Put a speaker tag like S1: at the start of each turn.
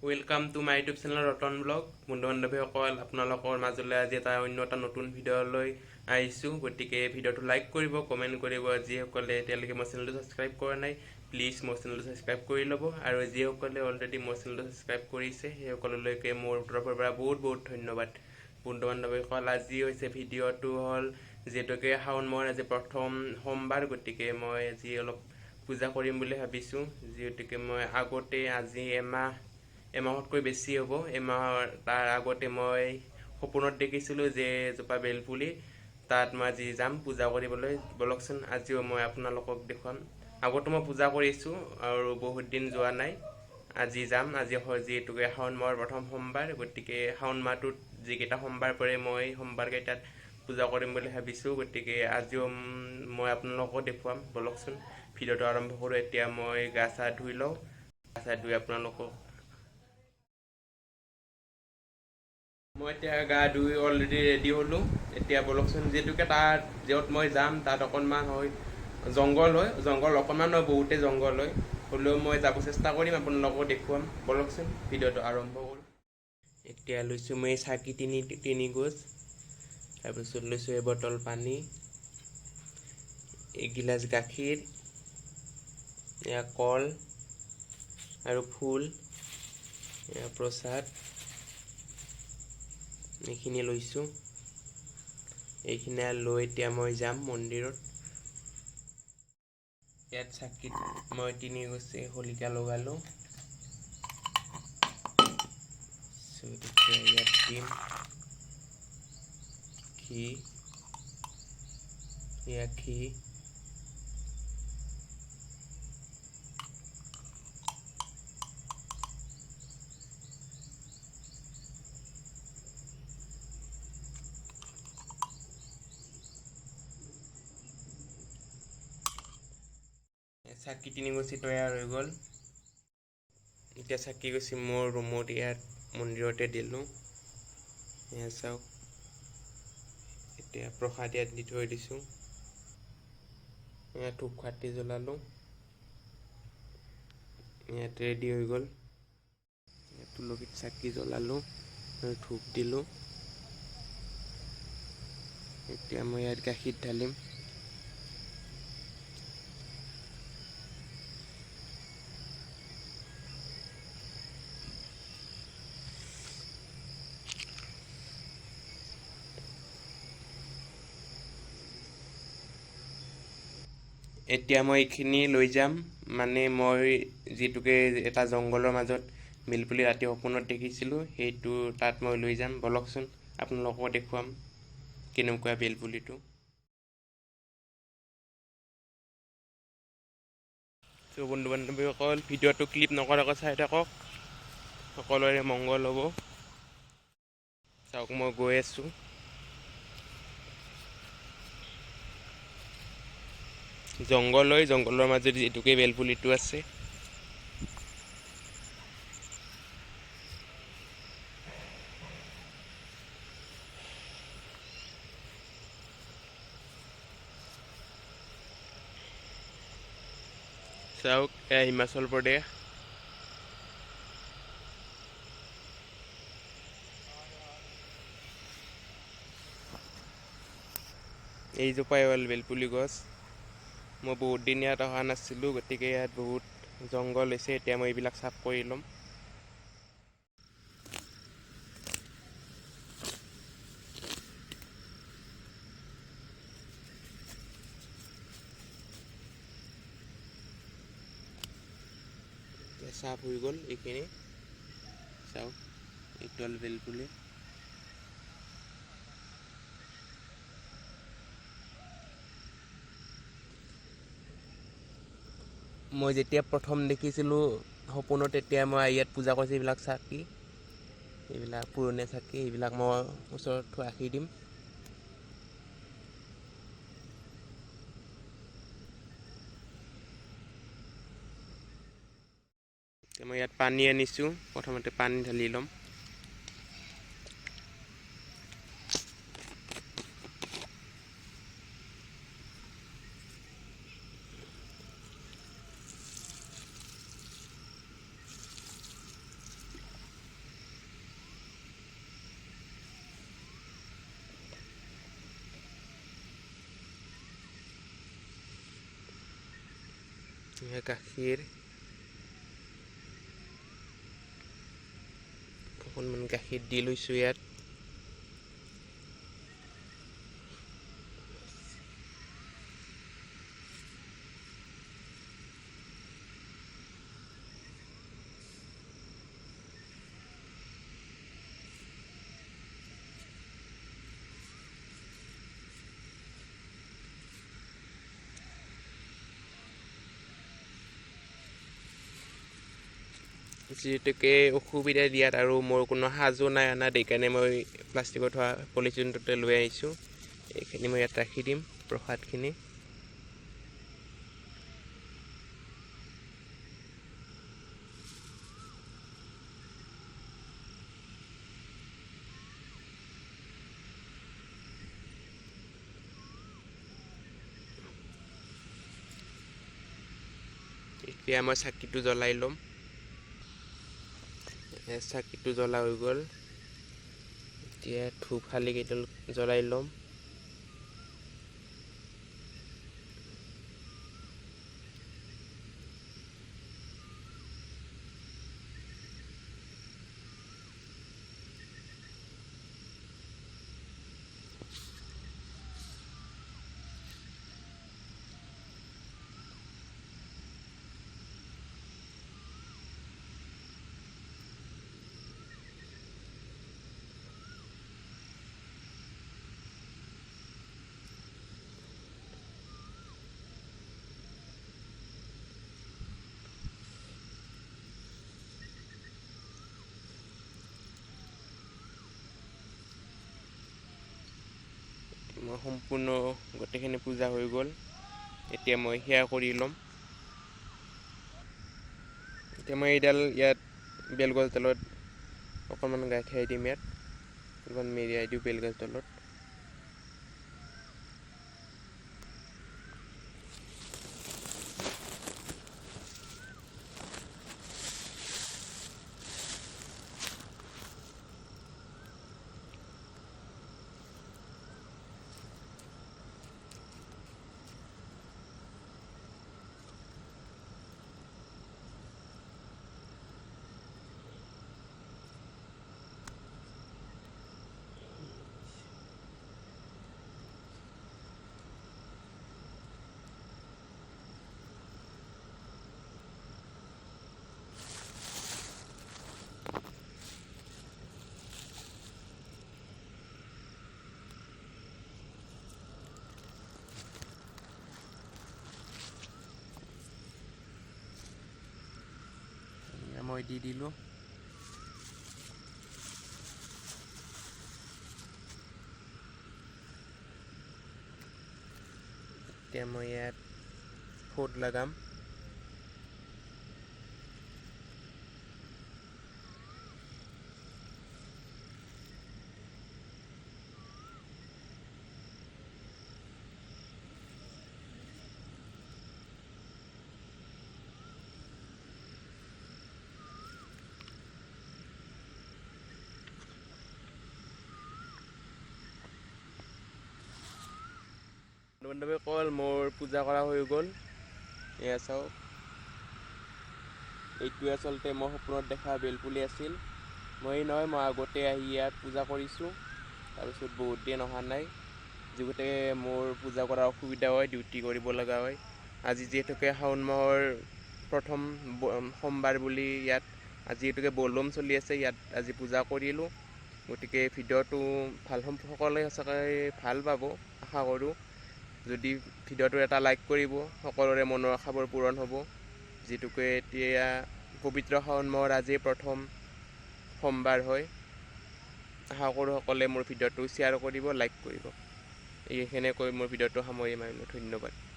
S1: Welcome to my YouTube channel Ratan blog. বন্ধু বান্ধৱীসকল, আপোনালোকৰ মাজলৈ আজি অন্য এটা নতুন ভিডিঅ'লৈ আহিছোঁ। গতিকে ভিডিঅ'টো লাইক কৰিব, কমেণ্ট কৰিব। যিসকলে এতিয়ালৈকে মোৰ চেনেলটো ছাবস্ক্ৰাইব কৰা নাই, প্লিজ মোৰ চেনেলটো ছাবস্ক্ৰাইব কৰি ল'ব। আৰু যিসকলে অলৰেডি মোৰ চেনেলটো ছাবস্ক্ৰাইব কৰিছে, সেইসকললৈকে মোৰ তৰফৰ পৰা বহুত বহুত ধন্যবাদ। বন্ধু বান্ধৱীসকল, আজি হৈছে ভিডিঅ'টো হ'ল যিহেতুকে শাওণ মাহৰ আজি প্ৰথম সোমবাৰ, গতিকে মই আজি অলপ পূজা কৰিম বুলি ভাবিছোঁ। যিহেতুকে মই আগতে আজি এমাহতকৈ বেছি হ'ব। এমাহৰ তাৰ আগতে মই সপোনত দেখিছিলোঁ যে এজোপা বেলপুলি, তাত মই আজি যাম পূজা কৰিবলৈ। বলকচোন আজিও মই আপোনালোকক দেখুৱাম। আগতো মই পূজা কৰিছোঁ আৰু বহুত দিন যোৱা নাই। আজি যাম। আজি যিহেতুকে শাওণ মাহৰ প্ৰথম সোমবাৰ, গতিকে শাওণ মাহটোত যিকেইটা সোমবাৰ পৰে মই সোমবাৰকেইটাত পূজা কৰিম বুলি ভাবিছোঁ। গতিকে আজিও মই আপোনালোককো দেখুৱাম। বলকচোন ভিডিঅ'টো আৰম্ভ কৰোঁ। এতিয়া মই গা চা ধুই লওঁ। গা চা ধুই আপোনালোকক মই এতিয়া গা ধুই অলৰেডি ৰেডি হ'লোঁ। এতিয়া বলকচোন, যিহেতুকে তাত য'ত মই যাম তাত অকণমান জংঘল হয়, অকণমান হয়, বহুতেই জংঘল হয়। হ'লেও মই যাব চেষ্টা কৰিম, আপোনালোকক দেখুৱাম। বলকচোন ভিডিঅ'টো আৰম্ভ কৰোঁ। এতিয়া লৈছোঁ মই চাকি তিনি গছ, তাৰপিছত লৈছোঁ এবটল পানী, এগিলাচ গাখীৰ, এয়া কল আৰু ফুল, এয়া প্ৰসাদ, এইখিনি লৈছোঁ। এইখিনি লৈ এতিয়া মই যাম মন্দিৰত। ইয়াত চাকিত মই তিনি গছি শলিকা লগালোঁ। এতিয়া ইয়াত দিম ঘি, এয়া ঘি, চাকি তিনি গছি তৈয়াৰ হৈ গ'ল। এতিয়া চাকি গছি মোৰ ৰুমত ইয়াত মন্দিৰতে দিলোঁ। এয়া চাওক, এতিয়া প্ৰসাদ ইয়াত দি থৈ দিছোঁ। এয়া ধূপকাঠি জ্বলালোঁ। ইয়াত ৰেডি হৈ গ'ল। তুলসীত চাকি জ্বলালোঁ আৰু ধূপ দিলোঁ। এতিয়া মই ইয়াত গাখীৰ ঢালিম। এতিয়া মই এইখিনি লৈ যাম, মানে মই যিটোকে এটা জংঘলৰ মাজত বেলপুলি ৰাতি সপোনত দেখিছিলোঁ, সেইটো তাত মই লৈ যাম। বলকচোন আপোনালোককো দেখুৱাম কেনেকুৱা বেলপুলিটো। ত' বন্ধু বান্ধৱীসকল, ভিডিঅ'টো ক্লিপ নকৰাকৈ চাই থাকক, সকলোৰে মংগল হ'ব। চাওক, মই গৈ আছোঁ। জংঘলৰ মাজত যিটোকে বেলপুলিটো আছে। চাওক, এয়া হিমাচল প্ৰদেশ। এইজোপাই হ'ল বেলপুলি গছ। মই বহুত দিন ইয়াত অহা নাছিলোঁ, গতিকে ইয়াত বহুত জংঘল হৈছে। এতিয়া মই এইবিলাক চাফ কৰি ল'ম। চাফ হৈ গ'ল এইখিনি। চাওক, এইটো হ'ল বেলপুলি। মই যেতিয়া প্ৰথম দেখিছিলোঁ সপোনত, তেতিয়া মই ইয়াত পূজা কৰিছোঁ। এইবিলাক চাকি, এইবিলাক পুৰণি চাকি, এইবিলাক মই ওচৰত ৰাখি দিম। মই ইয়াত পানী আনিছোঁ, প্ৰথমতে পানী ঢালি ল'ম। গাখীৰ অকণমান গাখীৰ দি লৈছোঁ ইয়াত। যিহেতুকে অসুবিধা দিয়াত আৰু মোৰ কোনো সাজো নাই অনা, সেইকাৰণে মই প্লাষ্টিকত থোৱা পলিথিনটোতে লৈ আহিছোঁ। এইখিনি মই ইয়াত ৰাখি দিম প্ৰসাদখিনি। এতিয়া মই চাকিটো জ্বলাই ল'ম। চাকিটো জ্বলা হৈ গ'ল। এতিয়া ধূপ শালি কেইডাল জ্বলাই ল'ম। মই সম্পূৰ্ণ গোটেইখিনি পূজা হৈ গ'ল। এতিয়া মই সেয়া কৰি ল'ম। এতিয়া মই এইডাল ইয়াত বেলগছডালত অকণমান গাখীৰ দিম। ইয়াত অকণমান মেৰিয়াই দিওঁ বেলগছডালত। মই দি দিলোঁ। এতিয়া মই ইয়াত ফুট লগাম। বন্ধুসকল, মোৰ পূজা কৰা হৈ গ'ল। এয়া চাওক, এইটোৱে আচলতে মই সপোনত দেখা বেলপুলি আছিল। মই আগতে আহি ইয়াত পূজা কৰিছোঁ। তাৰপিছত বহুত দিন অহা নাই, যিহেতুকে মোৰ পূজা কৰাৰ অসুবিধা হয়, ডিউটি কৰিব লগা হয়। আজি যিহেতুকে শাওণ মাহৰ প্ৰথম সোমবাৰ বুলি ইয়াত যিহেতুকে বলবম চলি আছে, ইয়াত আজি পূজা কৰিলোঁ। গতিকে ভিডিঅ'টো সকলোৱে সঁচাকৈ ভাল পাব আশা কৰোঁ। যদি ভিডিঅ'টো এটা লাইক কৰিব, সকলোৰে মনৰ আশাবোৰ পূৰণ হ'ব। যিটোকে এতিয়া পবিত্ৰ শাওণ মাহৰ আজি প্ৰথম সোমবাৰ হয়। আশা কৰোঁ সকলোৱে মোৰ ভিডিঅ'টো শ্বেয়াৰ কৰিব, লাইক কৰিব। এইখিনিয়ে কৈ মোৰ ভিডিঅ'টো সামৰিম আৰু ধন্যবাদ।